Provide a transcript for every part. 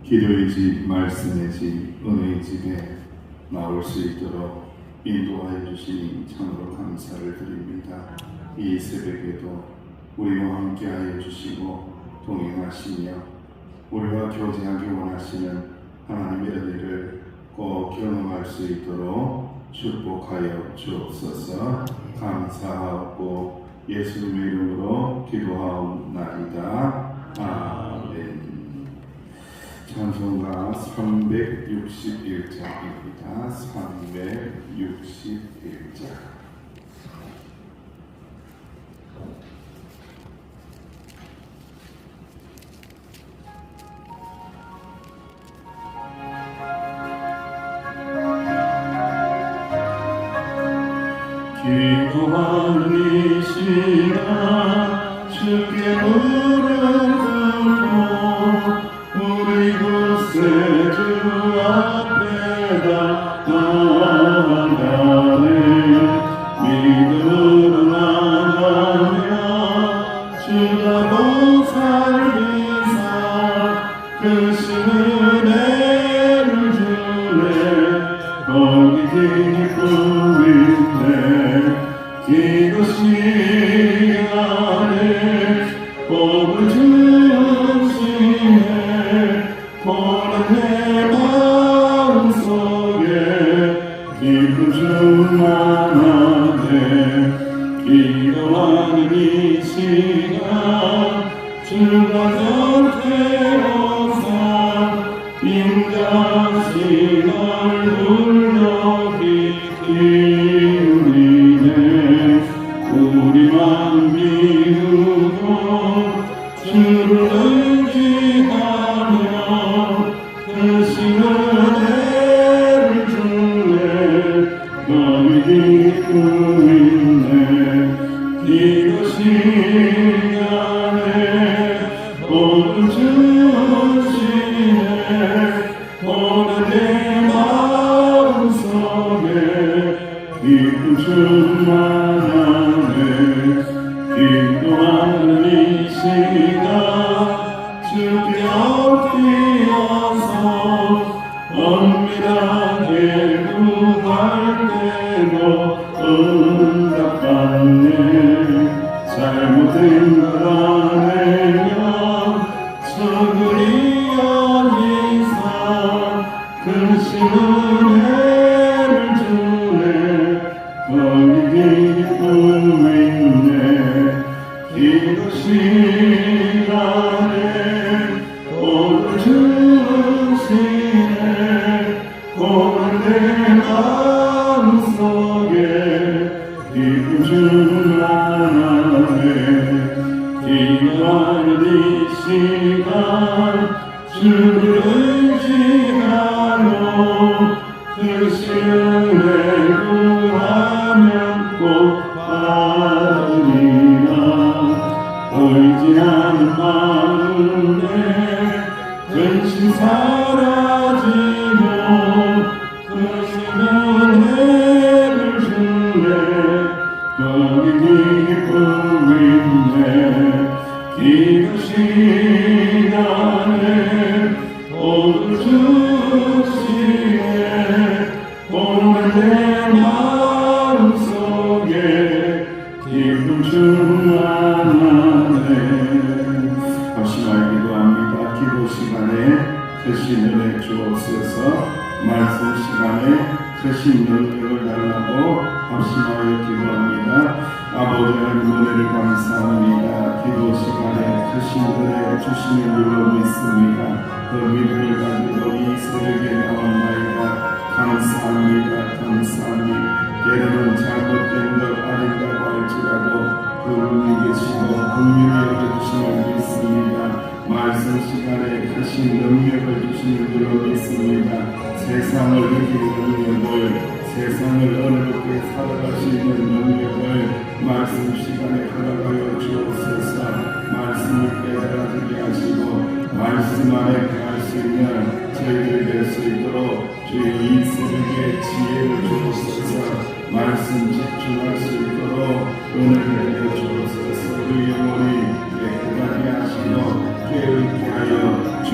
기도의 집, 말씀의 집, 은혜의 집에 나올 수 있도록 인도하여 주시니 참으로 감사를 드립니다. 이 새벽에도 우리와 함께하여 주시고 동행하시며 우리와 교제하기 원하시는 하나님의 은혜를 꼭 경험할 수 있도록 축복하여 주옵소서. 감사하고 예수님의 이름으로 기도하옵나이다. 아멘. 찬송가 361장입니다. 361장. 기도하는 이 시간 주께 무릎 꿇고 우리 구세주 앞에다 나아가네. 믿음으로 나가며 주가 보살리사 크신 은혜를 주네. 거기 기쁨 있네. 기도 시간에 복을 주시네. 보는 내 마음속에 기쁨 충만하네. 기도하는 이 시간 주가 곁에 오사 인자하신 얼굴로 기울이네. 우리 마음 비우고 주를 의지하며 크신 은혜를 주네. 너희 기쁨 있네. 기도 시간에 복을 주시네. 오늘 내 마음속에 기쁨 충만하네. 기도하는 이 시간 주께 엎드려서 엄밀하게 구할 때도 응답받네. 잘못된 걸 아내며 적으리 여기서 크신 은혜를 주네. 거기 기쁨 있네. 기도 시간에 복을 주시네. 오늘 내 마음속에 기쁨 충만하네. 기도하는 이 시간 주를 의지하며 크신 은혜 구하면 꼭 받으리라. 의지하는 마음에 근심 사라지고 크신 은혜를 주네. 거기 기쁨 있네. 기도 시간에 복을 주시네. 오늘 내 마음속에 기쁨 충만하네. 합심하여 기도합니다. 기도 시간에 크신 은혜 주옵소서. 말씀 시간에 크신 능력을 달라고 합심하여 기도합니다. 아버지 하나님 은혜를 감사합니다. 기도 시간에 크신 은혜 주시는 줄로 믿습니다. 그 믿음을 가지고 이 새벽에 나왔나이다. 감사합니다. 감사합니다. 때로는 잘못된 것 아닌다고 할지라도 그분이 계시고 긍휼히 여겨주심을 믿습니다. 말씀 시간에 크신 능력을 주시는 줄로 믿습니다. 세상을 이기는 능력을, 세상을 어렵게 살아갈 수 있는 능력을 말씀 시간에 허락하여 주옵소서. 말씀을 깨달아지게 하시고 말씀 안에 갈 수 있는 저희들이 될 수 있도록 주의 이 새벽에 지혜를 주옵소서. 말씀 집중할 수 있도록 은혜를 내려 주옵소서. 우리 영혼이 깨끗하게 하시고 깨어있게 하여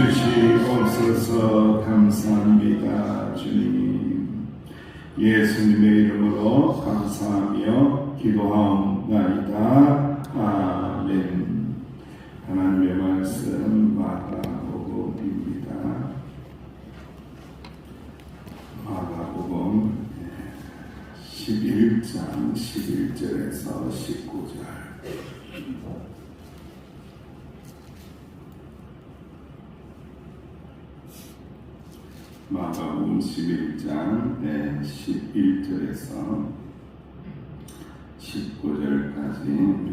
주시옵소서. 감사합니다. 주님, 예수님의 이름으로 감사하며 기도하옵나이다. 아멘. 하나님의 말씀 마가복음입니다. 마가복음 11장 11절에서 19절. 마가복음 11장 11절에서 19절까지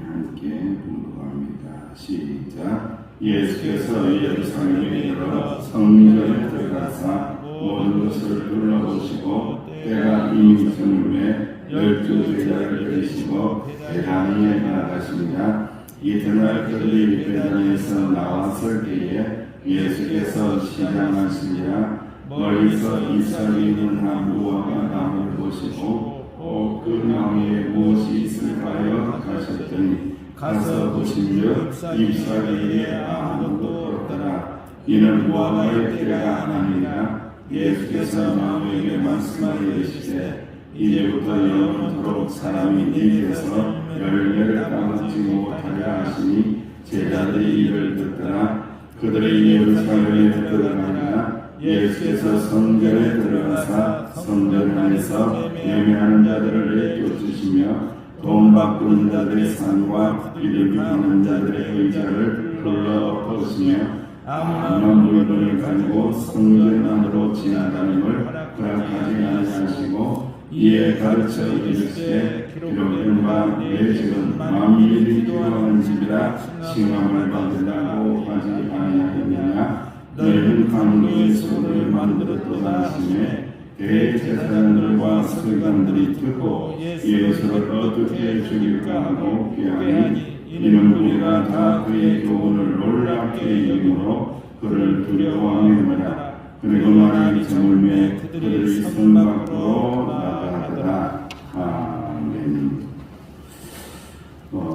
함께 공부합니다. 시작. 예수께서 예루살렘에 이르러 성전에 들어가사 모든 것을 둘러보시고 때가 이미 저물매 12 제자를 들이시고 베다니에 나가시니라. 이튿날 그들이 베다니에서 나왔을 때에 예수께서 시장하시니라. 멀리서 이삭이 있는 나무와 나무를 보시고 그 나무에 무엇이 있을까요? 하셨더니 가서 보시며 잎사귀에 아무것도 없더라. 이는 무화과의 때가 아니라. 예수께서 나무에게 말씀하여 이르시되 이제부터 영원토록 사람이 입에서 열매를 따먹지 못하리라 하시니 제자들이 이를 듣더라. 그들이 예루살렘에 들어가니라. 예수께서 성전에 들어가사 성전 안에서 예매하는 자들을 내쫓으시며 돈 바꾸는 자들의 상과 이름 파는 자들의 의자를 불러 엎으시며 아무나 물건을 가지고 성전 안으로 지나다님을 허락하지 아니하시고 이에 가르쳐 이르시되 기록된 바 내 집은 만민이 기도하는 집이라 칭함을 받으라고 하지 아니하였느냐. 너희는 강도의 손을 만들었도다 하시매 대제사장들과 서기관들이 듣고 예수를 어떻게 죽일까 하고 귀하니 이는 우리가 다 그의 교훈을 놀랍게 여김으로 그를 두려워하느니라. 그리고 날이 저물매 그들이 성 밖으로 나가더라. 아멘.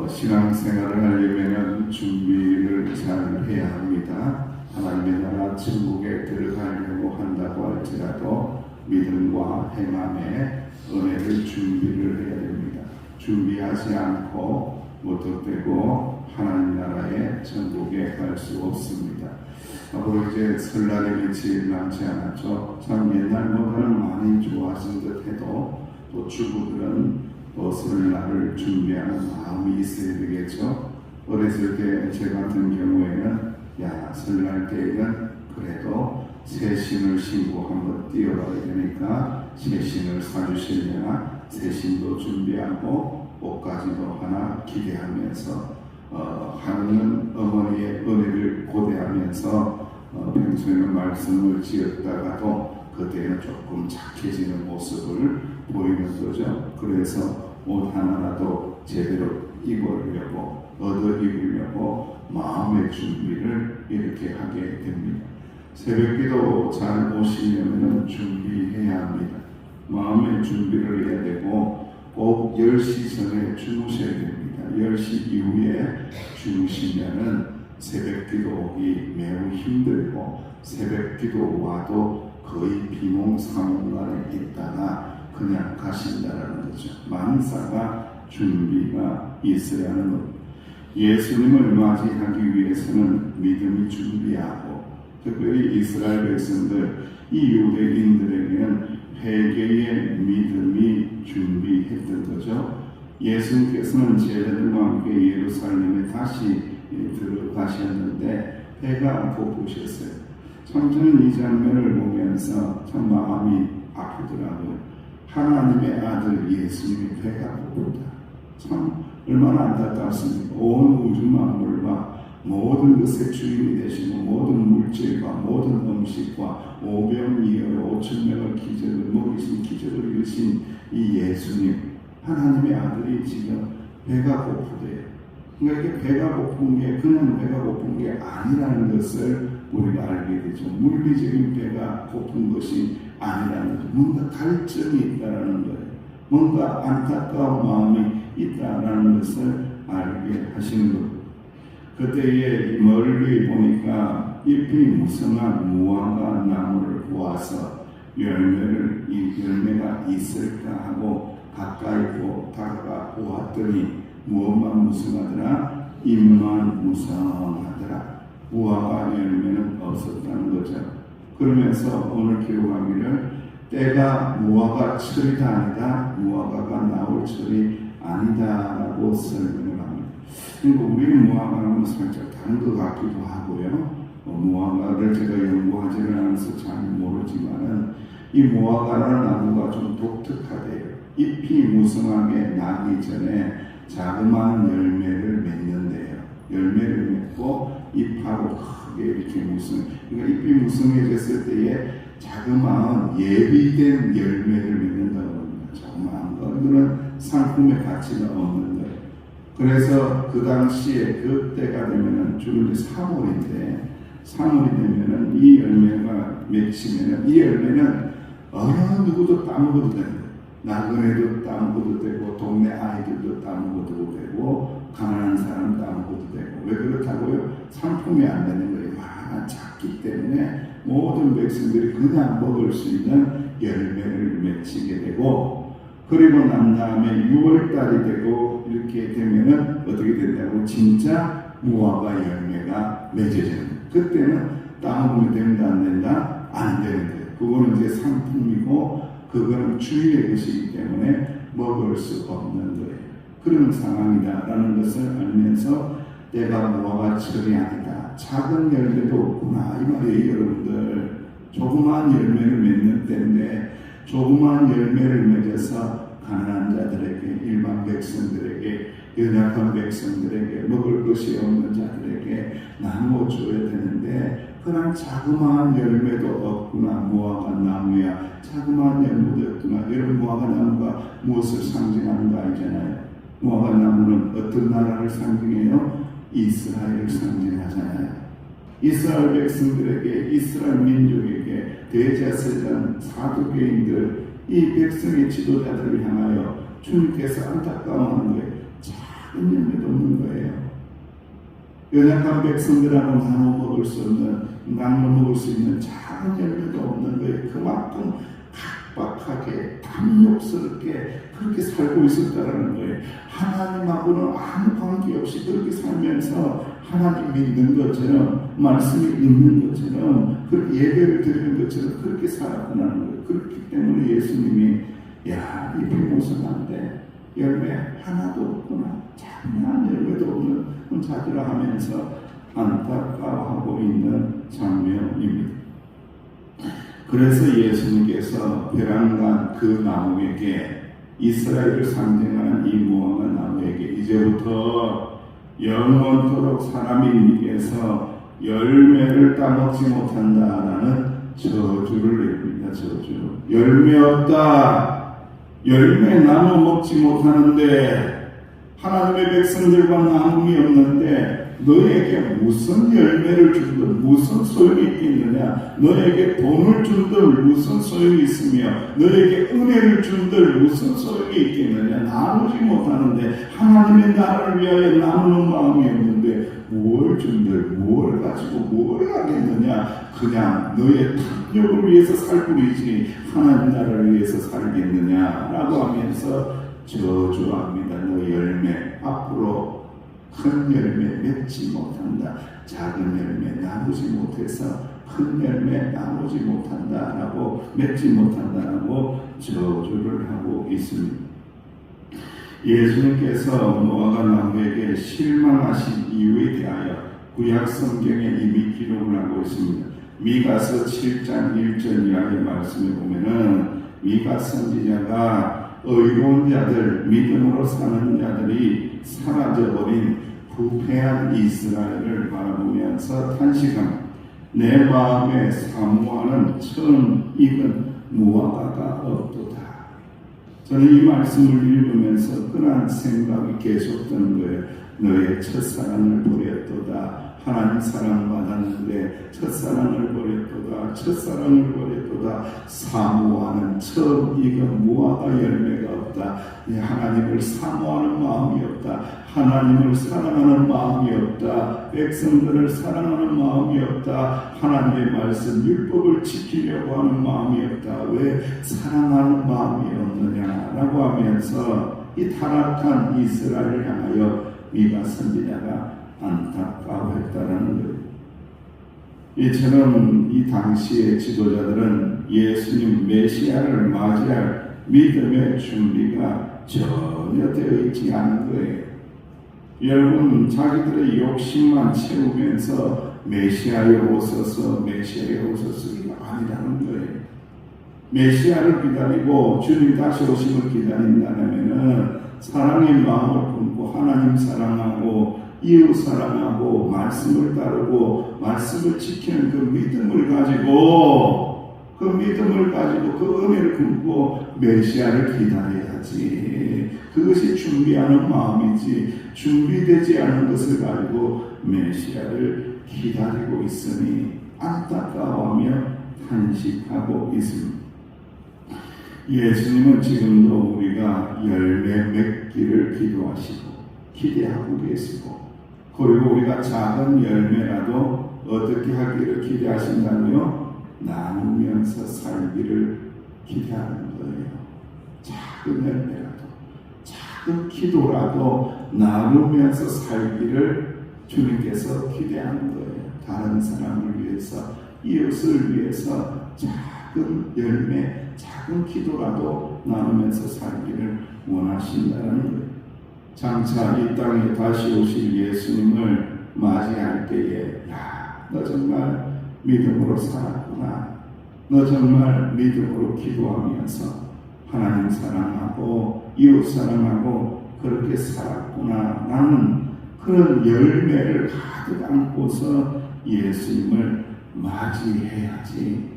신앙생활을 하려면 준비를 잘 해야 합니다. 하나님의 나라 천국에 들어가려고 한다고 할지라도 믿음과 행함에 은혜를 준비를 해야 됩니다. 준비하지 않고 무턱대고 하나님 나라의 천국에 갈 수 없습니다. 앞으로 이제 설날의 며칠 남지 않았죠. 참 옛날보다는 많이 좋아진 듯 해도 또 주부들은 또 설날을 준비하는 마음이 있어야 되겠죠. 어렸을 때 제 같은 경우에는 설날 때에는 그래도 새 신을 신고 한번 뛰어가야 되니까 새 신을 사주시려나 새 신도 준비하고 옷가지도 하나 기대하면서 하는 어머니의 은혜를 고대하면서 평소에는 말씀을 지었다가도 그때는 조금 착해지는 모습을 보이는 거죠. 그래서 옷 하나라도 제대로 입으려고 얻어 입으려고 마음의 준비를 이렇게 하게 됩니다. 새벽기도 잘 오시려면 준비해야 합니다. 마음의 준비를 해야 되고 꼭 10시 전에 주무셔야 됩니다. 10시 이후에 주무시면은 새벽기도 오기 매우 힘들고 새벽기도 와도 거의 비몽사몽간에 있다가 그냥 가신다라는 거죠. 만사가 준비가 있어야 하는 것. 예수님을 맞이하기 위해서는 믿음이 준비하고 특별히 이스라엘 백성들 이 유대인들에게는 회개의 믿음이 준비했던 거죠. 예수님께서는 제자들과 함께 예루살렘에 다시 들어가셨는데 배가 고프셨어요. 참 저는 이 장면을 보면서 참 마음이 아프더라고요. 하나님의 아들 예수님이 배가 고프다. 참 얼마나 안타깝습니까? 온 우주 만물과 모든 것의 주인이 되시고 모든 물질과 모든 음식과 오병이어 5,000명을 기적을 먹이신 기적을 이루신 이 예수님 하나님의 아들이 지금 배가 고프대요. 그러니까 이게 배가 고픈 게 그냥 배가 고픈 게 아니라는 것을 우리가 알게 되죠. 물리적인 배가 고픈 것이 아니라는 거죠. 뭔가 갈증이 있다라는 거예요. 뭔가 안타까운 마음이 있다라는 것을 알게 하시는 것. 그때에 멀리 보니까 잎이 무성한 무화과 나무를 보아서 이 열매가 있을까 하고 가까이 다가가 보았더니 무엇만 무성하더라? 잎만 무성하더라. 무화과 열매는 없었다는 거죠. 그러면서 오늘 기록하기를 때가 무화과 철이다 아니다, 무화과가 나올 철이 아니다라고 설명을 합니다. 그리고 우리 무화과는 살짝 다른 것 같기도 하고요. 무화과를 제가 연구하지는 않아서 잘 모르지만은 이 무화과라는 나무가 좀 독특하대요. 잎이 무성하게 나기 전에 자그마한 열매를 맺는데요. 열매를 맺고 잎하고 크게 이렇게 그러니까 잎이 무성해졌을 때에 자그마한 예비된 열매를 맺는다고 합니다. 자그마한 거. 이거는 상품의 가치가 없는 거예요. 그래서 그 당시에 그때가 되면은 주로 3월이 되면은 이 열매가 맺히면은 이 열매는 어느 누구도 따먹어도 되는 거예요. 나그네도 따먹어도 되고 동네 아이들도 따먹어도 되고 가난한 사람 따먹어도 되고. 왜 그렇다고요? 상품이 안 되는 거예요. 작기 때문에 모든 백성들이 그냥 먹을 수 있는 열매를 맺히게 되고, 그리고 난 다음에 6월달이 되고 이렇게 되면은 어떻게 된다고? 진짜 무화과 열매가 맺어지는 거예요. 그때는 따먹으면 된다 안 된다? 안 되는 거예요. 그거는 이제 상품이고 그거는 주인의 것이기 때문에 먹을 수 없는 거예요. 그런 상황이다라는 것을 알면서 내가 무화과 철이 아니다, 작은 열매도 없구나 이 말이에요. 여러분들, 조그마한 열매를 맺는 때인데 조그마한 열매를 맺어서 가난한 자들에게, 일반 백성들에게, 연약한 백성들에게, 먹을 것이 없는 자들에게 나눠줘야 되는데 그냥 자그마한 열매도 없구나. 무화과 나무야, 자그마한 열매도 없구나. 여러분, 무화과 나무가 무엇을 상징하는 거 알잖아요. 무화과 나무는 어떤 나라를 상징해요? 이스라엘을 상징하잖아요. 이스라엘 백성들에게, 이스라엘 민족에게 대제사장, 사두개인들, 이 백성의 지도자들을 향하여 주님께서 안타까워하는 거예요. 작은 열매도 없는 거예요. 연약한 백성들하고 나눠 먹을 수 없는, 나눠 먹을 수 있는 작은 열매도 없는 거예요. 그만큼 각박하게, 탐욕스럽게 그렇게 살고 있었다라는 거예요. 하나님하고는 아무 관계없이 그렇게 살면서 하나님 믿는 것처럼, 말씀이 있는 것처럼, 그렇게 예배를 드리는 것처럼 그렇게 살았다는 거예요. 그렇기 때문에 예수님이 야, 이 비모성한데 열매 하나도 없구나, 작은 열매도 없는 자들아 하면서 안타까워하고 있는 장면입니다. 그래서 예수님께서 베란간 그 나무에게, 이스라엘을 상징하는 이 무화과 나무에게 이제부터 영원토록 사람이 니에서 열매를 따먹지 못한다라는 저주를 내립니다. 저주. 열매 없다. 열매 나눠 먹지 못하는데, 하나님의 백성들과 나눔이 없는데 너에게 무슨 열매를 준들 무슨 소용이 있겠느냐? 너에게 돈을 준들 무슨 소용이 있으며 너에게 은혜를 준들 무슨 소용이 있겠느냐? 나누지 못하는데, 하나님의 나라를 위하여 나누는 마음이 없는데 뭘 준들, 뭘 가지고 뭘 하겠느냐? 그냥 너의 탐욕을 위해서 살 뿐이지 하나님 나라를 위해서 살겠느냐라고 하면서 저주합니다. 너 열매 앞으로 큰 열매 맺지 못한다. 작은 열매 나누지 못해서 큰 열매 나누지 못한다라고, 맺지 못한다라고 저주를 하고 있습니다. 예수님께서 무화과 나무에게 실망하신 이유에 대하여 구약 성경에 이미 기록을 하고 있습니다. 미가서 7장 1절 이하의 말씀에 보면은 미가 선지자가 의로운 자들, 믿음으로 사는 자들이 사라져버린 부패한 이스라엘을 바라보면서 탄식합니다. 내 마음에 사모하는 처음 익은 무화과가 없도다. 저는 이 말씀을 읽으면서 그러한 생각이 계속 드는 거예요. 너의 첫사랑을 버렸도다. 하나님 사랑받았는데 첫사랑을 버렸도다. 첫사랑을 버렸도다. 열매보다 사모하는 처음 익은 무화과 열매가 없다. 하나님을 사모하는 마음이 없다. 하나님을 사랑하는 마음이 없다. 백성들을 사랑하는 마음이 없다. 하나님의 말씀 율법을 지키려고 하는 마음이 없다. 왜 사랑하는 마음이 없느냐라고 하면서 이 타락한 이스라엘을 향하여 미가 선지자가 안타까워했다라는 거예요. 이처럼 이 당시의 지도자들은 예수님 메시아를 맞이할 믿음의 준비가 전혀 되어 있지 않은 거예요. 여러분, 자기들의 욕심만 채우면서 메시아에 오소서 이거 아니라는 거예요. 메시아를 기다리고 주님 다시 오심을 기다린다면 사랑의 마음을 품고 하나님 사랑하고 이웃 사랑하고 말씀을 따르고 말씀을 지키는 그 믿음을 가지고 그 은혜를 품고 메시아를 기다려야지. 그것이 준비하는 마음이지, 준비되지 않은 것을 가지고 메시아를 기다리고 있으니 안타까워하며 탄식하고 있습니다. 예수님은 지금도 우리가 열매 맺기를 기도하시고 기대하고 계시고, 그리고 우리가 작은 열매라도 어떻게 하기를 기대하신다고요? 나누면서 살기를 기대하는 거예요. 작은 열매라도, 작은 기도라도 나누면서 살기를 주님께서 기대하는 거예요. 다른 사람을 위해서, 이웃을 위해서 작은 열매, 작은 기도라도 나누면서 살기를 원하신다는 거예요. 장차 이 땅에 다시 오실 예수님을 맞이할 때에, 야, 너 정말 믿음으로 살았구나. 너 정말 믿음으로 기도하면서 하나님 사랑하고 이웃 사랑하고 그렇게 살았구나. 나는 그런 열매를 가득 안고서 예수님을 맞이해야지.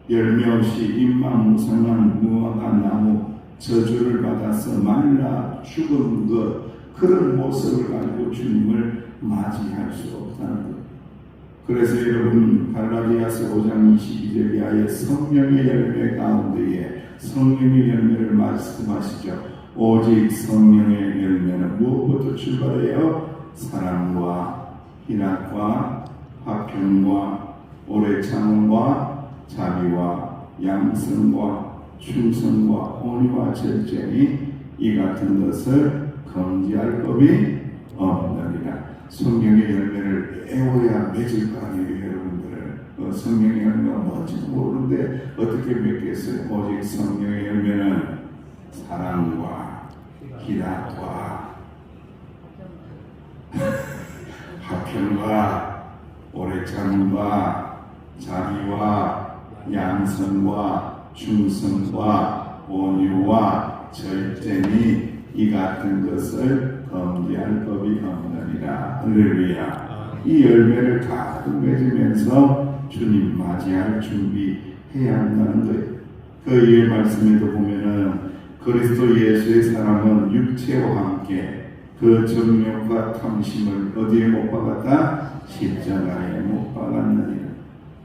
열매 없이 입만무성한 무화과 나무, 저주를 받아서 말라 죽은 것, 그런 모습을 가지고 주님을 맞이할 수 없다는 것. 그래서 여러분, 갈라디아서 5장 22절 이하의 성령의 열매 가운데에 성령의 열매를 말씀하시죠. 오직 성령의 열매는 무엇부터 출발해요? 사랑과 희락과 화평과 오래 참음과 자비와 양성과 충성과 온유와 절제니 이 같은 것을 금지할 법이 없느니라. 성령의 열매를 애워야 맺을 거 아니에요, 여러분들. 성령의 열매가 뭔지 모르는데 어떻게 맺겠어요? 오직 성령의 열매는 사랑과 희락과 화평과 오래 참음과 자비와 양성과 충성과 온유와 절제니 이 같은 것을 금지할 법이 없느니라. 할렐루야. 이 열매를 가득 맺으면서 주님 맞이할 준비해야 한다는 거예요. 그 이의 말씀에도 보면은 그리스도 예수의 사랑은 육체와 함께 그 정욕과 탐심을 어디에 못 박았다? 십자가에 못 박았느니라.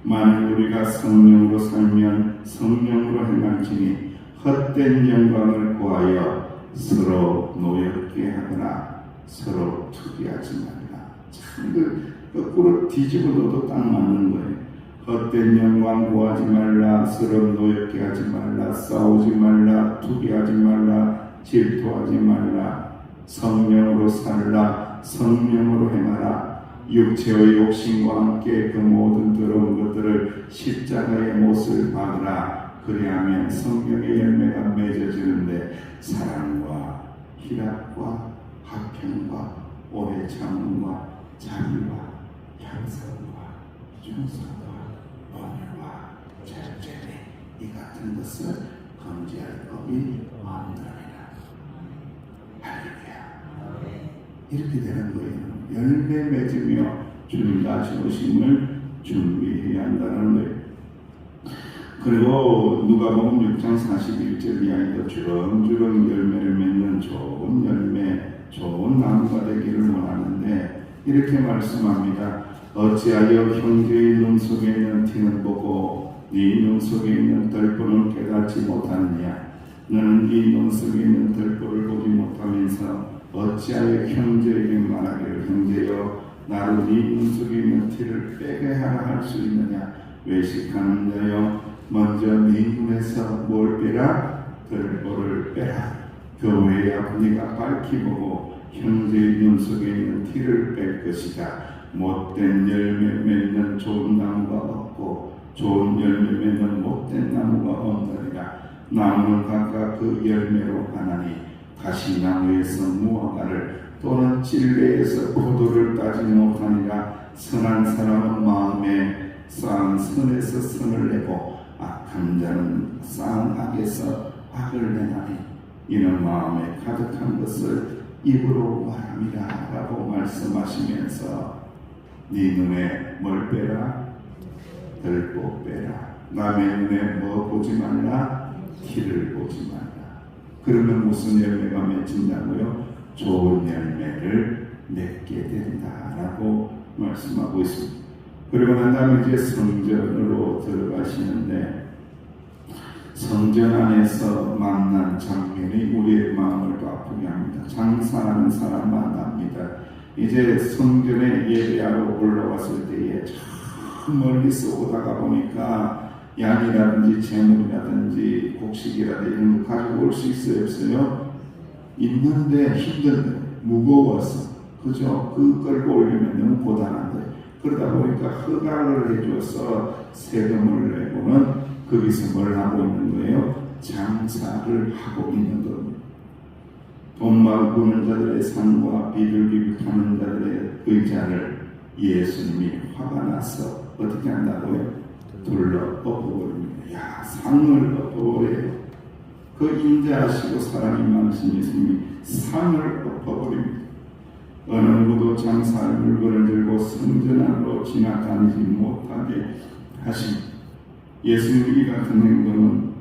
만일 우리가 성령으로 살면 성령으로 행할지니 헛된 영광을 구하여 서로 노엽게 하거나 서로 투기하지 말라. 참 거꾸로 뒤집어 놔도 딱 맞는 거예요. 헛된 영광 구하지 말라, 서로 노엽게 하지 말라, 싸우지 말라, 투기하지 말라, 질투하지 말라. 성령으로 살라, 성령으로 행하라. 육체의 욕심과 함께 그 모든 더러운 것들을 십자가의 못을 박으라. 그리하면 성령의 열매가 맺어지는데 사랑과 희락과 화평과 오래 참음과 자비와 양성과 충성과 온유와 절제니 이 같은 것을 금지할 법이 없느니라. 할렐루야. 이렇게 되는 거예요. 열매 맺으며 주님 다시 오심을 준비해야 한다는 거예요. 그리고 누가복음 6장 41절 이하에도 주렁주렁 열매를 맺는 좋은 열매, 좋은 나무가 되기를 원하는데 이렇게 말씀합니다. 어찌하여 형제의 눈 속에 있는 티는 보고 네 눈 속에 있는 들보는 깨닫지 못하느냐? 너는 네 눈 속에 있는 들보를 보지 못하면서 어찌하여 형제에게 말하기를 형제여 나로 네 눈 속에 있는 티를 빼게 하라 할 수 있느냐? 외식하는 자여 먼저 네 눈에서 뭘 빼라? 들보를 빼라. 교회야 네가 밝히 보고 형제의 눈 속에 있는 티를 뺄 것이다. 못된 열매 맺는 좋은 나무가 없고 좋은 열매 맺는 못된 나무가 없느니라. 나무는 각각 그 열매로 하나니 가시나무에서 무화과를 또는 찔레에서 포도를 따지 못하니라. 선한 사람은 마음에 쌓은 선에서 선을 내고 악한 자는 쌓은 악에서 악을 내나니 이는 마음에 가득한 것을 입으로 말함이라 라고 말씀하시면서 네 눈에 뭘 빼라? 들보 빼라. 남의 눈에 뭐 보지 말라? 티를 보지 말라. 그러면 무슨 열매가 맺힌다고요? 좋은 열매를 맺게 된다라고 말씀하고 있습니다. 그리고 난 다음에 이제 성전으로 들어가시는데 성전 안에서 만난 장면이 우리의 마음을 또 아프게 합니다. 장사하는 사람 만납니다. 이제 성전에 예배하러 올라왔을 때에 참 멀리서 오다가 보니까 양이라든지 재물이라든지 곡식이라든지 이런 거 가지고 올 수 있어요? 없어요? 있는데 힘든데 무거워서 그죠? 그 끌고 오려면 너무 고단한 거예요. 그러다 보니까 허가를 해줘서 세금을 내고는 거기서 뭘 하고 있는 거예요? 장사를 하고 있는 겁니다. 돈 벌고는 자들의 상과 비둘기하는 자들의 의자를 예수님이 화가 나서 어떻게 한다고요? 둘러 엎어버립니다. 야, 상을 엎어버려요. 그 인자하시고 사랑이 많으신 예수님이 상을 엎어버립니다. 어느 누구도 장사할 물건을 들고 성전 안으로 지나다니지 못하게 하십니다. 예수님이 이 같은 행동은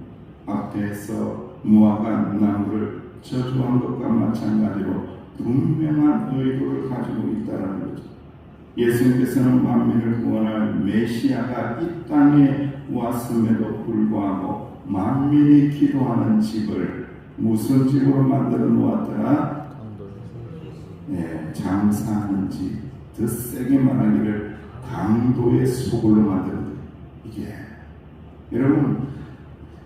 앞에서 무화과 나무를 저주한 것과 마찬가지로 분명한 의도를 가지고 있다는 거죠. 예수님께서는 만민을 구원할 메시아가 이 땅에 왔음에도 불구하고 만민이 기도하는 집을 무슨 집으로 만들어 놓았더라? 네, 장사하는 집. 더 세게 말하기를 강도의 소굴로 만드는 거예요. 이게 여러분,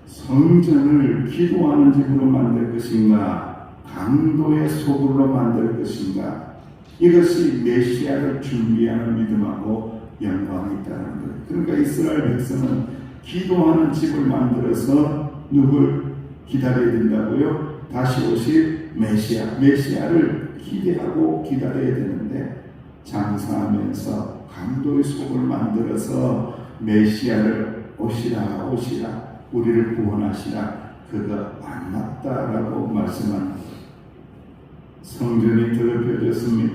성전을 기도하는 집으로 만들 것인가, 강도의 소굴로 만들 것인가, 이것이 메시아를 준비하는 믿음하고 영광이 있다는 거예요. 그러니까 이스라엘 백성은 기도하는 집을 만들어서 누굴 기다려야 된다고요? 다시 오실 메시아를 기대하고 기다려야 되는데 장사하면서 강도의 속을 만들어서 메시아를 오시라 우리를 구원하시라 그거 안 맞다라고 말씀합니다. 성전이 더럽혀졌으니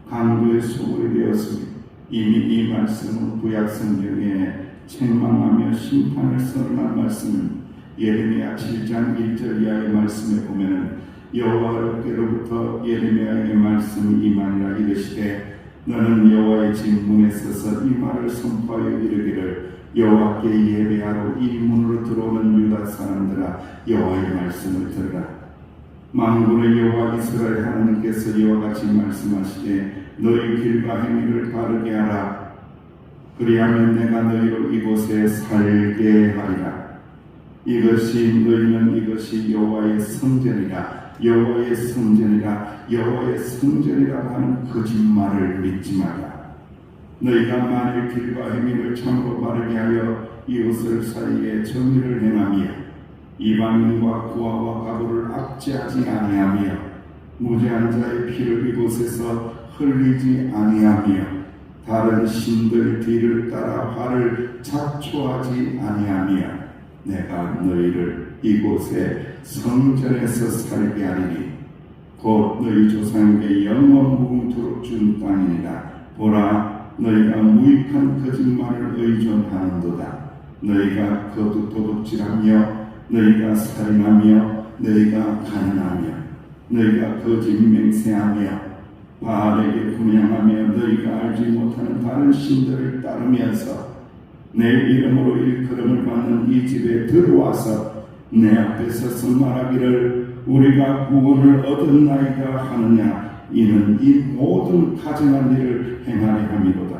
강도의 소굴이 되었습니다. 이미 이 말씀은 구약성경에 책망하며 심판을 선언한 말씀은 예레미야 7장 1절 이하의 말씀에 보면은 여호와께로부터 예레미야에게 말씀이 임하니라 이르시되 너는 여호와의 집 문에 서서 이 말을 선포하여 이르기를 여호와께 예배하러 이 문으로 들어오는 유다 사람들아 여호와의 말씀을 들으라. 만군의 여호와 이스라엘 하나님께서 이와 같이 말씀하시되 너희 길과 행위를 바르게 하라. 그리하면 내가 너희를 이곳에 살게 하리라. 너희는 이것이 여호와의 성전이라 여호와의 성전이라고 하는 거짓말을 믿지 마라. 너희가 만일 길과 행위를 참고 바르게 하여 이웃을 사이에 정의를 행하며 이방인과 구하와 가부를 압제하지 아니하며 무죄한 자의 피를 이곳에서 흘리지 아니하며 다른 신들 뒤를 따라 화를 자초하지 아니하며 내가 너희를 이곳에 성전에서 살게 하리니 곧 너희 조상에게 영원 무궁토록 준 땅이니라. 보라 너희가 무익한 거짓말을 의존하는도다. 너희가 도둑질하며 너희가 살인하며 너희가 가난하며 너희가 거짓 맹세하며 바알에게 분향하며 너희가 알지 못하는 다른 신들을 따르면서 내 이름으로 일컬음을 받는 이 집에 들어와서 내 앞에서 선말하기를 우리가 구원을 얻었나이다 하느냐. 이는 이 모든 가증한 일을 행하려 함이로다.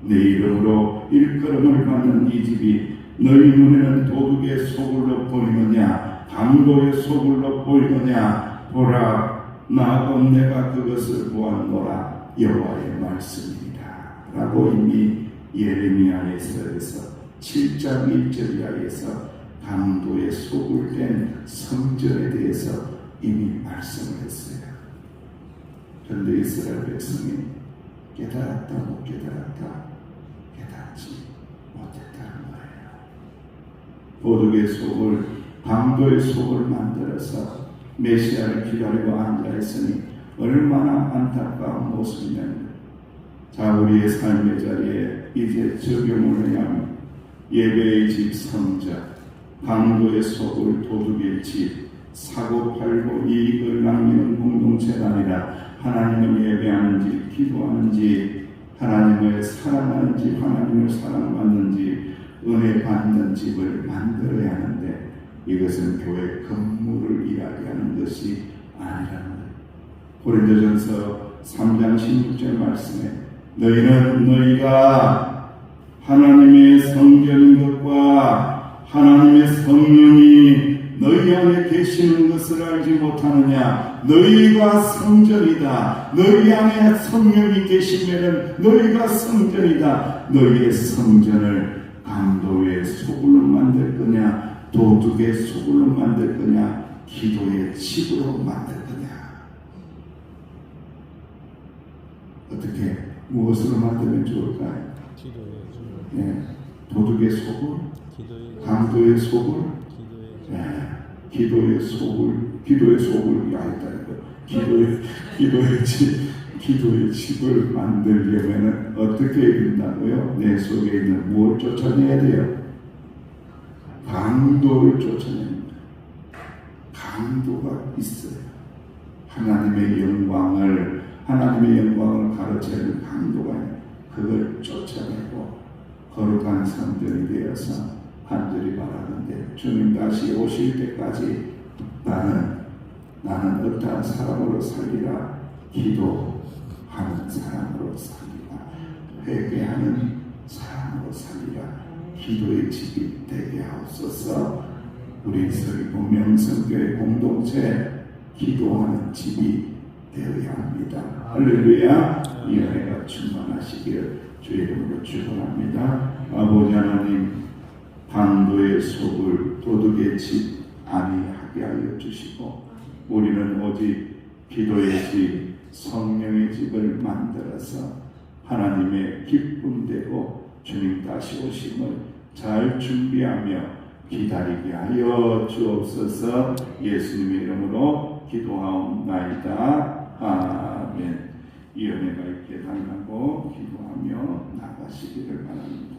내 이름으로 일컬음을 받는 이 집이 너희 눈에는 도둑의 소굴로 보이느냐 강도의 소굴로 보이느냐. 보라, 나곧 내가 그것을 보았노라. 여호와의 말씀입니다 라고 이미 예레미야에서 7장 1절 이하에서 강도의 소굴된 성전에 대해서 이미 말씀을 했어요. 그런데 이스라엘 백성이 깨달았다 못 깨달았다, 깨닫지 못했다는 거예요. 도둑의 속을, 강도의 속을 만들어서 메시아를 기다리고 앉아있으니 얼마나 안타까운 모습이냐면, 자, 우리의 삶의 자리에 이제 적용을 해야 합니다. 예배의 집 성전, 강도의 속을, 도둑의 집, 사고팔고 이익을 남기는 공동체가 아니라 하나님을 예배하는지, 기도하는지, 하나님을 사랑하는지, 하나님을 사랑받는지, 은혜 받는 집을 만들어야 하는데, 이것은 교회 건물을 이야기하는 것이 아니라는 거예요. 고린도전서 3장 16절 말씀에 너희가 하나님의 성전인 것과 하나님의 성령이 너희 안에 계시는 것을 알지 못하느냐. 너희가 성전이다. 너희 안에 성령이 계시면 너희가 성전이다. 너희의 성전을 강도의 소굴로 만들 거냐, 도둑의 소굴로 만들 거냐, 기도의 집으로 만들 거냐. 어떻게, 무엇으로 만들면 좋을까요? 네, 도둑의 소굴, 강도의 소굴, 네, 기도의 소굴, 기도의 소굴이 아니다 이거. 기도의 집을 만들려면 어떻게 해야 된다고요? 내 속에 있는 무엇을 쫓아내야 돼요? 강도를 쫓아냅니다. 강도가 있어요. 하나님의 영광을 가르치는 강도가 있어요. 그걸 쫓아내고 거룩한 성전이 되어서 간절히 바라는데, 주님 다시 오실 때까지 나는 어떠한 사람으로 살리라. 기도하는 사람으로 살리라. 회개하는 사람으로 살리라. 기도의 집이 되게 하옵소서. 우리 서리고 명성교회 공동체 기도하는 집이 되어야 합니다. 할렐루야. 이 은혜가 충만하시기를 주의 이름으로 축원합니다. 아버지 하나님, 강도의 속을, 도둑의 집 아니하게 하여 주시고, 우리는 오직 기도의 집, 성령의 집을 만들어서 하나님의 기쁨되고 주님 다시 오심을 잘 준비하며 기다리게 하여 주옵소서. 예수님의 이름으로 기도하옵나이다. 아멘. 이 은혜가 있게 달라고 기도하며 나가시기를 바랍니다.